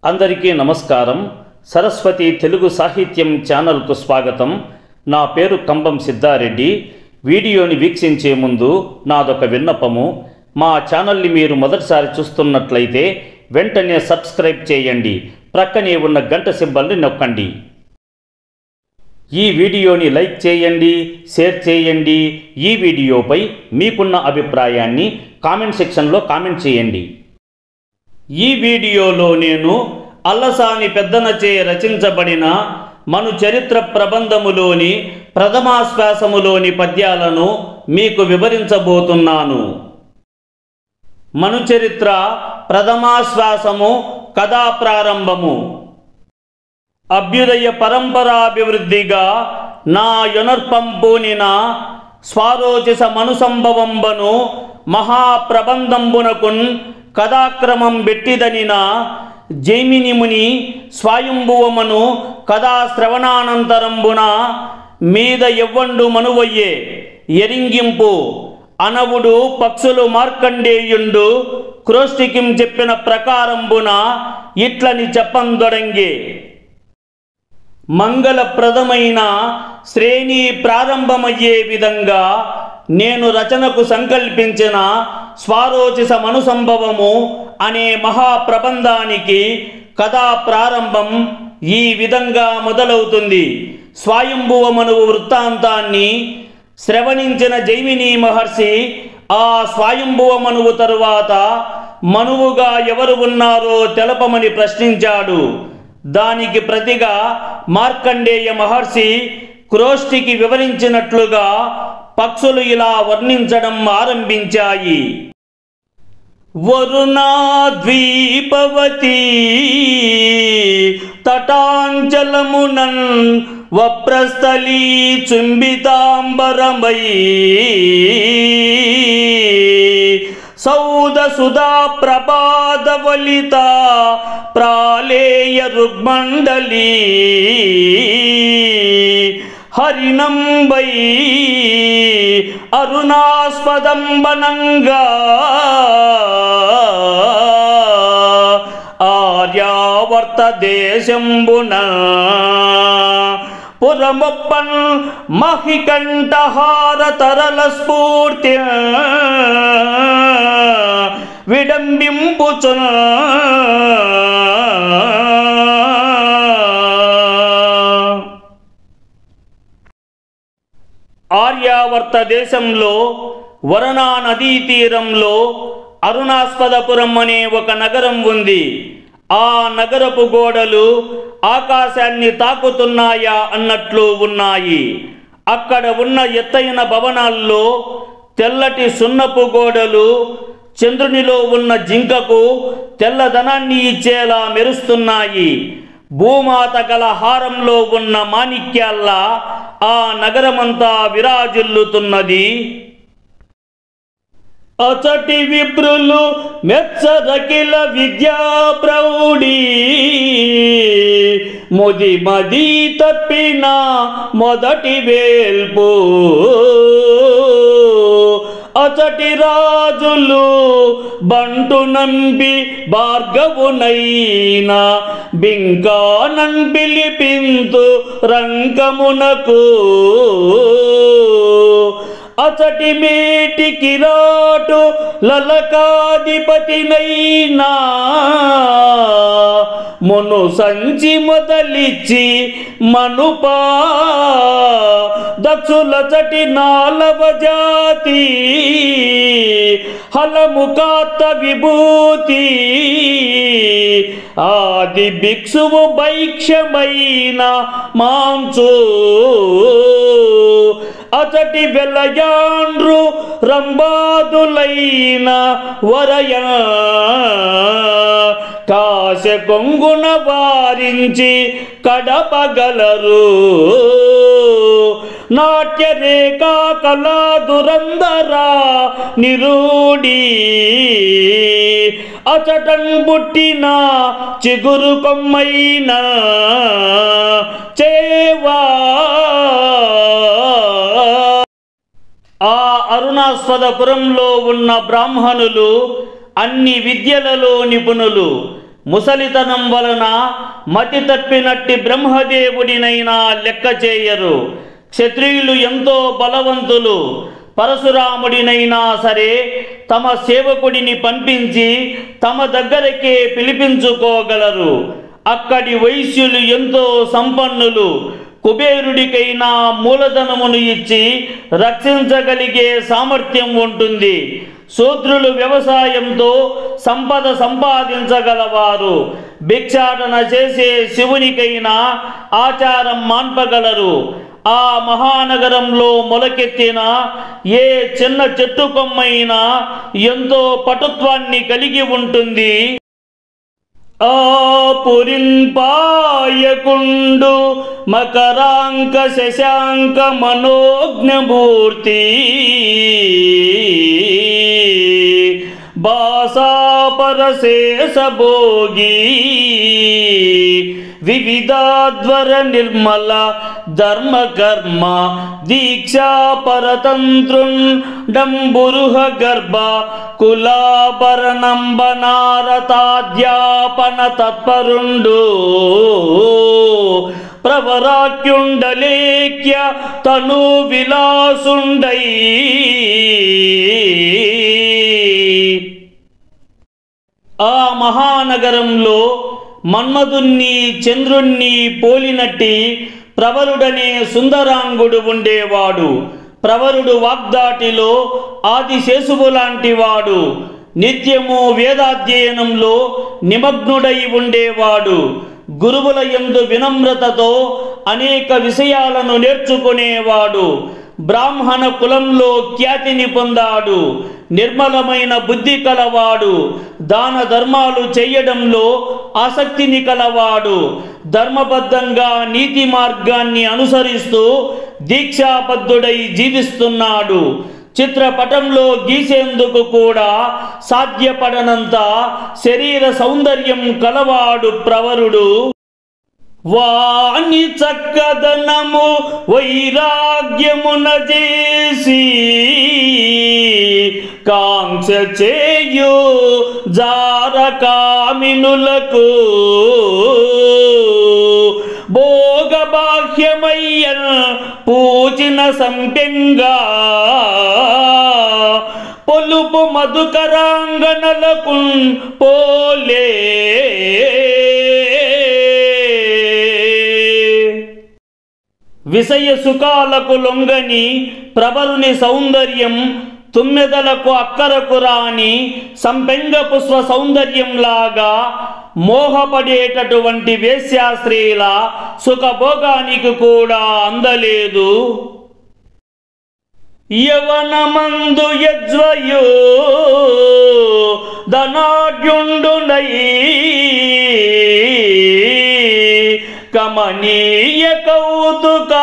అందరికీ నమస్కారం. సరస్వతి తెలుగు సాహిత్యం ఛానల్కు స్వాగతం. నా పేరు కంబం సిద్ధారెడ్డి. వీడియోని వీక్షించే ముందు నాదొక విన్నపము. మా ఛానల్ని మీరు మొదటిసారి చూస్తున్నట్లయితే వెంటనే సబ్స్క్రైబ్ చేయండి. ప్రక్కనే ఉన్న గంట సింబల్ని నొక్కండి. ఈ వీడియోని లైక్ చేయండి, షేర్ చేయండి. ఈ వీడియోపై మీకున్న అభిప్రాయాన్ని కామెంట్ సెక్షన్లో కామెంట్ చేయండి. ఈ వీడియోలో నేను అల్లసాని పెద్దనచే రచించబడిన మను చరిత్ర ప్రబంధములోని ప్రథమాశ్వాసములోని పద్యాలను మీకు వివరించబోతున్నాను. మను చరిత్ర ప్రథమాశ్వాసము కథా ప్రారంభము. అభ్యుదయ పరంపరాభివృద్ధిగా నా యొనర్పంపూనిన స్వారోచిస మనుసంభవంబను మహాప్రబంధంబునకున్ కథాక్రమం బెట్టిదనిన జైమినిముని స్వయంభువమను కథా శ్రవణానంతరంబున మీద ఎవ్వండు మనువయ్యే ఎరింగింపు అనవుడు పక్షులు మార్కండేయుండు క్రోష్టికిం చెప్పిన ప్రకారంబున ఇట్లని చెప్పందొడంగే. మంగళప్రదమైన శ్రేణి ప్రారంభమయ్యే విధంగా నేను రచనకు సంకల్పించిన స్వారోచిస మనుసంభవము అనే మహాప్రబంధానికి కథా ప్రారంభం ఈ విధంగా మొదలవుతుంది. స్వయంభువ మనువు వృత్తాంతాన్ని శ్రవణించిన జైమిని మహర్షి ఆ స్వయంభువ మనువు తరువాత మనువుగా ఎవరు ఉన్నారో తెలపమని ప్రశ్నించాడు. దానికి ప్రతిగా మార్కండేయ మహర్షి క్రోష్టికి వివరించినట్లుగా పక్షులు ఇలా వర్ణించడం ఆరంభించాయి. వరుణాద్వీపవతి తటాంచలమునన్ వప్రస్థలీ చుంబితాంబరమై సౌద సుధా ప్రభాదవలిత ప్రాళేయ రుగ్మండలీ హరినంబై అరుణాస్పదంబనంగా ఆర్యావర్త దేశంబున పురమొప్పన్ మహికంఠహార తరల స్ఫూర్తి విడంబింపుచున్ ఆర్యావర్త దేశంలో వరుణా నదీ తీరంలో అరుణాస్పదపురం అనే ఒక నగరం ఉంది. ఆ నగరపు గోడలు ఆకాశాన్ని తాకుతున్నాయా అన్నట్లు ఉన్నాయి. అక్కడ ఉన్న ఎత్తైన భవనాల్లో తెల్లటి సున్నపు గోడలు చంద్రునిలో ఉన్న జింకకు తెల్లదనాన్ని ఇచ్చేలా మెరుస్తున్నాయి. భూమాత గల హారంలో ఉన్న మాణిక్యాల్లా ఆ నగరమంతా విరాజిల్లుతున్నది. అచటి విప్రులు మెచ్చరకిల విద్యా ప్రౌఢి ముది మది తప్పిన మొదటి వేల్పు అచటి రాజులు బంటు నంబి భార్గవునైన బింకానన్ పిలిపింతు రంగమునకు అచటి మేటికి రాటు లలకాధిపతినైనా మును సంచి మొదలిచ్చి మనుపా దక్షులచటి నాలవ జాతి హలముకాత విభూతి ఆది భిక్షువు భైక్షమైన మాంచు అచటి వెలయాండ్రు రంబాదులైన వరయ కాశ కొంగున వారించి కడపగలరు నాట్య రేఖా కళా దురందరా నిరూఢి అచటన్ పుట్టిన చిగురు కొమ్మైన చేవా. ఆ అరుణాస్పదపురంలో ఉన్న బ్రాహ్మణులు అన్ని విద్యలలో నిపుణులు. ముసలితనం వలన మతి తప్పినట్టి బ్రహ్మదేవుడినైనా లెక్క చేయరు. క్షత్రియులు ఎంతో బలవంతులు. పరశురాముడినైనా సరే తమ సేవకుడిని పంపించి తమ దగ్గరకే పిలిపించుకోగలరు. అక్కడి వైశ్యులు ఎంతో సంపన్నులు. కుబేరుడికైనా మూలధనమును ఇచ్చి రక్షించగలిగే సామర్థ్యం ఉంటుంది. శూద్రులు వ్యవసాయంతో సంపద సంపాదించగలవారు. భిక్షాటన చేసే శివునికైనా ఆచారం మాన్పగలరు. ఆ మహానగరంలో మొలకెత్తిన ఏ చిన్న చెట్టు కొమ్మైనా ఎంతో పటుత్వాన్ని కలిగి ఉంటుంది. ఆ పురింపాయకుండు మకరాంక శశాంక మనోజ్ఞమూర్తి బాసాపరశేషభోగి వివిధాద్వర నిర్మల ధర్మకర్మ దీక్షా పరతంత్రున్ డంబురుహ గర్భ కులాభరణంబనారతాధ్యాపన తత్పరుండు ప్రవరాక్యుండలేఖ్య తను విలాసుండై ఆ మహానగరంలో మన్మధుణ్ణి చంద్రుణ్ణి పోలినట్టి ప్రవరుడనే సుందరాంగుడు ఉండేవాడు. ప్రవరుడు వాగ్దాటిలో ఆదిశేషువు లాంటివాడు. నిత్యము వేదాధ్యయనంలో నిమగ్నుడై ఉండేవాడు. గురువుల యందు వినమ్రతతో అనేక విషయాలను నేర్చుకునేవాడు. బ్రాహ్మణ కులంలో ఖ్యాతిని పొందాడు. నిర్మలమైన బుద్ధి కలవాడు. దాన ధర్మాలు చేయడంలో ఆసక్తిని కలవాడు. ధర్మబద్ధంగా నీతి మార్గాన్ని అనుసరిస్తూ దీక్షాబద్ధుడై జీవిస్తున్నాడు. చిత్రపటంలో గీసేందుకు కూడా సాధ్యపడనంత శరీర సౌందర్యం కలవాడు ప్రవరుడు. వాణి చక్కదనము వైరాగ్యమున చేసి కాంక్ష చేయు జారకామినులకు భోగబాహ్యమయ్యన్ పూచిన సంపెంగా పొలుపు మధుకరాంగనలకు పోలే విషయ సుఖాలకు లొంగని ప్రవరుని సౌందర్యం తుమ్మెదలకు అక్కరకు రాని సంపెంగ పుష్ప సౌందర్యంలాగా మోహపడేటటువంటి వేశ్యాస్త్రీల సుఖభోగానికి కూడా అందలేదు. యవనమందు యజ్వయో ధనాఢ్యుండునై కమనీయ కౌతుక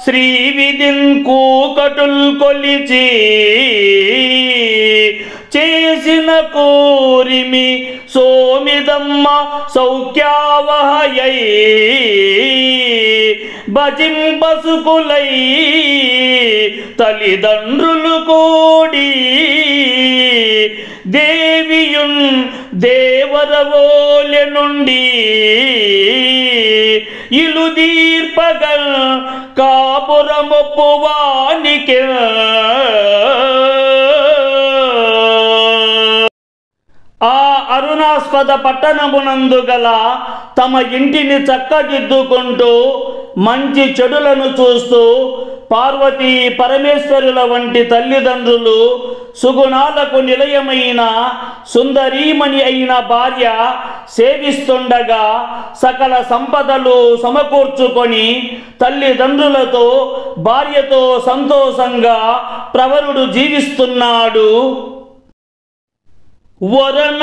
శ్రీవిధిన్ కూకటుల్ కొలిచి చేసిన కోరిమి సోమిదమ్మ సౌఖ్యావహయై భజింపసుకులై తల్లిదండ్రులు కూడి దేవియున్ దేవరవోలె నుండి ఇలుదీర్పగల్ కాపురమొప్పువానికి ఆ అరుణాస్పద పట్టణమునందు గల తమ ఇంటిని చక్కదిద్దుకుంటూ మంచి చెడులను చూస్తూ పార్వతీ పరమేశ్వరుల వంటి తల్లిదండ్రులు, సుగుణాలకు నిలయమైన సుందరీమణి అయిన భార్య సేవిస్తుండగా సకల సంపదలు సమకూర్చుకొని తల్లిదండ్రులతో భార్యతో సంతోషంగా ప్రవరుడు జీవిస్తున్నాడు. వరనాతరంగిణి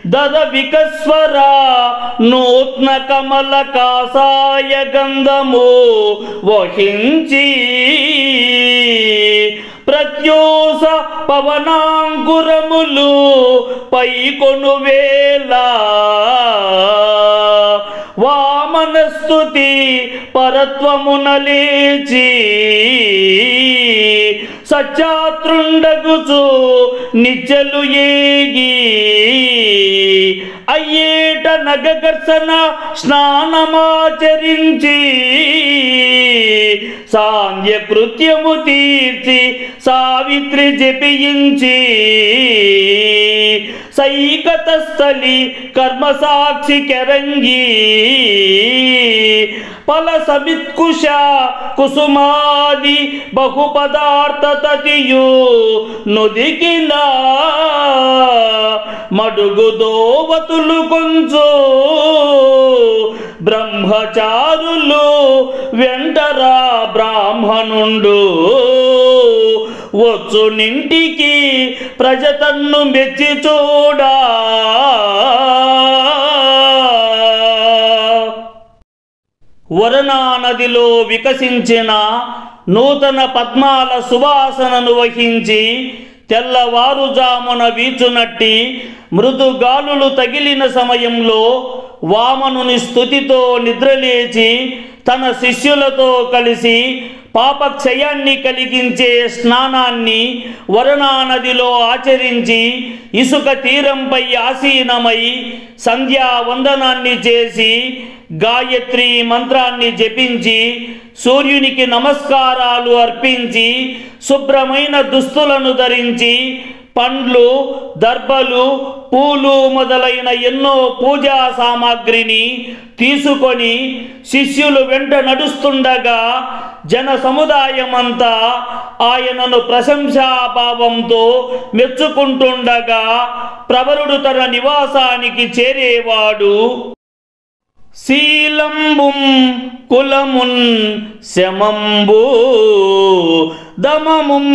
దద వికస్వర నూత్న కమల కాసాయ గంధము వహించి ప్రత్యోస పవనాంకురములు పైకొను వేళ వామనస్తుతి పరత్వమున లేచి సత్యాత్రుండగుచు నిచ్చలు ఏగి అయ్యేట నగఘర్షణ స్నానమాచరించి సాంధ్య కృత్యము తీర్చి సావిత్రి జపించి సైకత స్థలి కర్మసాక్షి కెరంగి ఫల సమిత్కుశ కుసుమాది బహుపదార్థ తతియు నుదికిన మడుగు దోవతులు కొంచు బ్రహ్మచారులు వెంటరా బ్రాహ్మణుండు వచ్చు నింటికి ప్రజతన్ను మెచ్చి చూడా వరుణా నదిలో వికసించిన నూతన పద్మాల సువాసనను వహించి తెల్లవారుజామున వీచునట్టి మృదుగాలులు తగిలిన సమయంలో వామనుని స్తుతితో నిద్రలేచి తన శిష్యులతో కలిసి పాపక్షయాన్ని కలిగించే స్నానాన్ని వరుణా నదిలో ఆచరించి ఇసుక తీరంపై ఆసీనమై సంధ్యావందనాన్ని చేసి గాయత్రి మంత్రాన్ని జపించి సూర్యునికి నమస్కారాలు అర్పించి శుభ్రమైన దుస్తులను ధరించి పండ్లు దర్భలు పూలు మొదలైన ఎన్నో పూజా సామాగ్రిని తీసుకొని శిష్యులు వెంట నడుస్తుండగా జన సముదాయమంతా ఆయనను ప్రశంసాభావంతో మెచ్చుకుంటుండగా ప్రవరుడు తన నివాసానికి చేరేవాడు. శీలంబుం కులమున్ శమంబు దమముం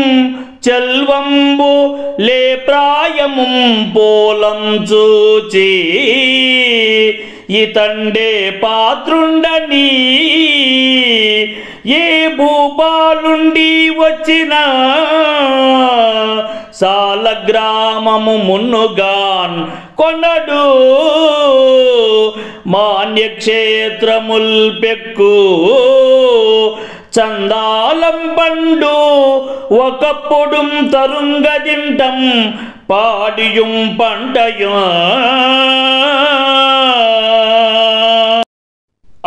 చెల్వంబు లే ప్రాయముం పోలం చూచి ఇతండే పాత్రుండని ఏ భూపాలుండి వచ్చిన సాలగ్రామము మున్నుగాన్ కొనడు మాన్యక్షేత్రముల్ పెక్కు చందాలం పండు ఒకప్పుడు తరుంగదింటం పాడియుం పంటయు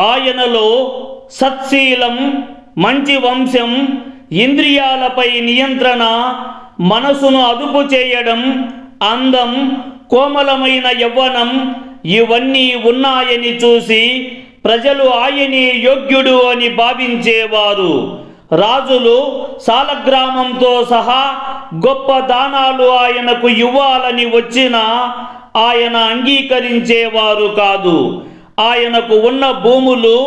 ఆయనలో సత్శీలం, మంచి వంశం, ఇంద్రియాలపై నియంత్రణ, మనసును అదుపు చేయడం, అందం, కోమలమైన యవ్వనం ఇవన్నీ ఉన్నాయని చూసి ప్రజలు ఆయనే యోగ్యుడు అని భావించేవారు. రాజులు సాలగ్రామంతో సహా గొప్ప దానాలు ఆయనకు ఇవ్వాలని వచ్చినా ఆయన అంగీకరించేవారు కాదు. ఆయనకు ఉన్న భూములు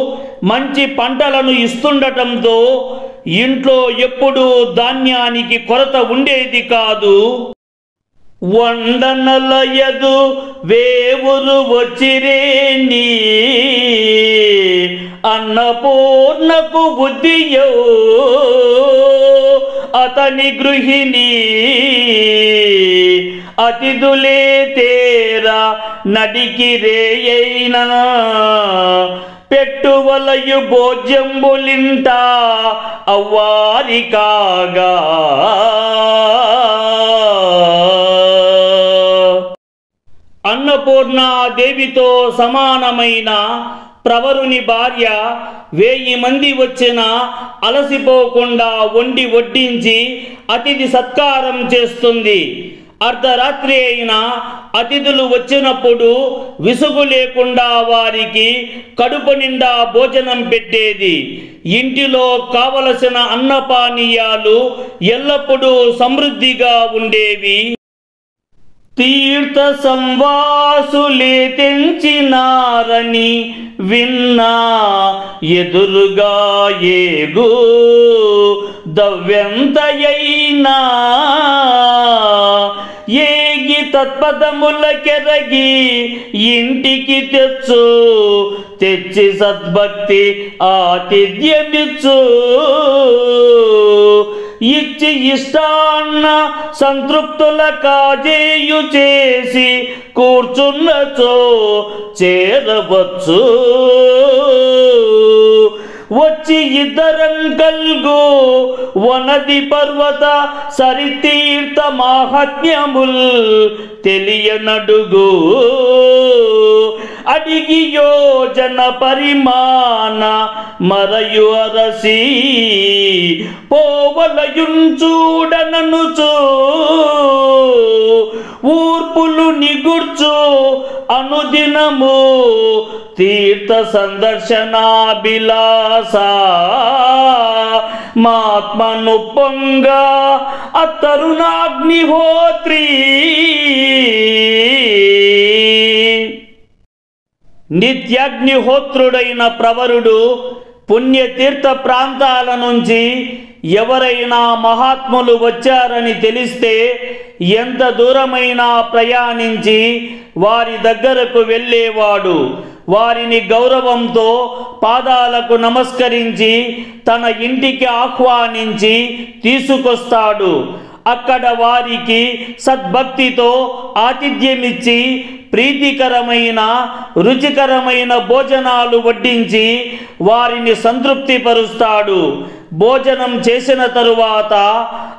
మంచి పంటలను ఇస్తుండటంతో ఇంట్లో ఎప్పుడూ ధాన్యానికి కొరత ఉండేది కాదు. వండనలయదు వేవురు వచ్చిరేని అన్నపూర్ణకు బుద్ధియో అతని గృహిణి అతిథులే తేరా నడికి రేయైనా పెట్టువలయు భోజ్యంబులింట అవ్వారి కాగా అన్నపూర్ణాదేవితో సమానమైన ప్రవరుని భార్య 1000 మంది వచ్చినా అలసిపోకుండా వండి వడ్డించి అతిథి సత్కారం చేస్తుంది. అర్ధరాత్రి అయినా అతిథులు వచ్చినప్పుడు విసుగు లేకుండా వారికి కడుపు నిండా భోజనం పెట్టేది. ఇంటిలో కావలసిన అన్నపానీయాలు ఎల్లప్పుడూ సమృద్ధిగా ఉండేవి. తీర్థ సంవాసులే తెంచినారని విన్నా ఎదురుగా ఏగు దవ్యంతయైనా ఏగి తత్పదముల కెరగి ఇంటికి తెచ్చి సద్భక్తి ఆతిథ్యమిచ్చు ఇచ్చి ఇష్టాన్న సంతృప్తుల కాజేయు చేసి కూర్చున్నచో చేరవచ్చు. వచ్చి ఇద్దరం కల్గు వనది పర్వత సరితీర్థ మాహాత్మ్యముల్ తెలియనడుగు అడిగి యోజన పరిమాణ మరయు అరసి పోవలయుంచూడననుచు ఊర్పులు నిగుర్చు అనుదినము తీర్థ సందర్శనాభిలాస మాత్మను పొంగ అతరుణాగ్నిహోత్రి నిత్యాగ్నిహోత్రుడైన ప్రవరుడు పుణ్యతీర్థ ప్రాంతాల నుంచి ఎవరైనా మహాత్ములు వచ్చారని తెలిస్తే ఎంత దూరమైనా ప్రయాణించి వారి దగ్గరకు వెళ్ళేవాడు. వారిని గౌరవంతో పాదాలకు నమస్కరించి తన ఇంటికి ఆహ్వానించి తీసుకొస్తాడు. అక్కడ వారికి సద్భక్తితో ఆతిథ్యమిచ్చి ప్రీతికరమైన రుచికరమైన భోజనాలు వడ్డించి వారిని సంతృప్తిపరుస్తాడు. భోజనం చేసిన తరువాత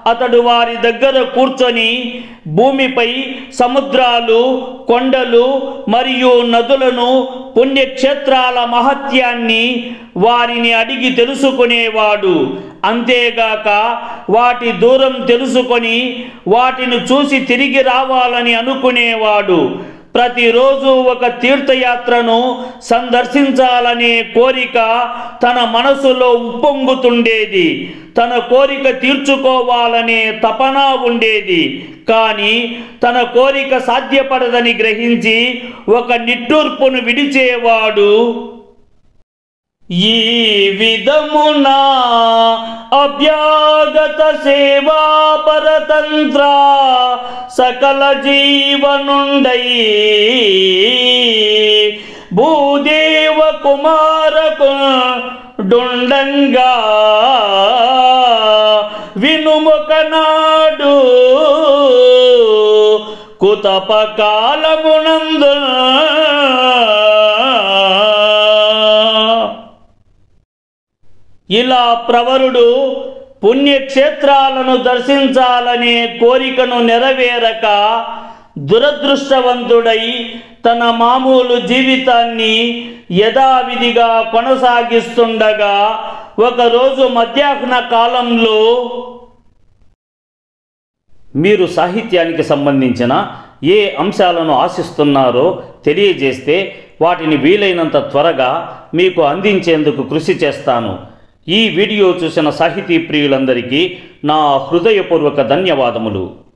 అతడు వారి దగ్గర కూర్చొని భూమిపై సముద్రాలు, కొండలు మరియు నదులను, పుణ్యక్షేత్రాల మహత్యాన్ని వారిని అడిగి తెలుసుకునేవాడు. అంతేగాక వాటి దూరం తెలుసుకొని వాటిని చూసి తిరిగి రావాలని అనుకునేవాడు. ప్రతిరోజు ఒక తీర్థయాత్రను సందర్శించాలనే కోరిక తన మనసులో ఉప్పొంగుతుండేది. తన కోరిక తీర్చుకోవాలనే తపన ఉండేది. కానీ తన కోరిక సాధ్యపడదని గ్రహించి ఒక నిట్టూర్పును విడిచేవాడు. ఈ విధమున అభ్యాగత సేవా పరతంత్ర సకల జీవనుండై భూదేవ కుమారకు డుండంగా వినుముకనాడు కుతప కాలమునందు ఇలా ప్రవరుడు పుణ్యక్షేత్రాలను దర్శించాలనే కోరికను నెరవేరక దురదృష్టవంతుడై తన మామూలు జీవితాన్ని యథావిధిగా కొనసాగిస్తుండగా ఒకరోజు మధ్యాహ్న కాలంలో మీరు సాహిత్యానికి సంబంధించిన ఏ అంశాలను ఆశిస్తున్నారో తెలియజేస్తే వాటిని వీలైనంత త్వరగా మీకు అందించేందుకు కృషి చేస్తాను. ఈ వీడియో చూసిన సాహితీ ప్రియులందరికీ నా హృదయపూర్వక ధన్యవాదములు.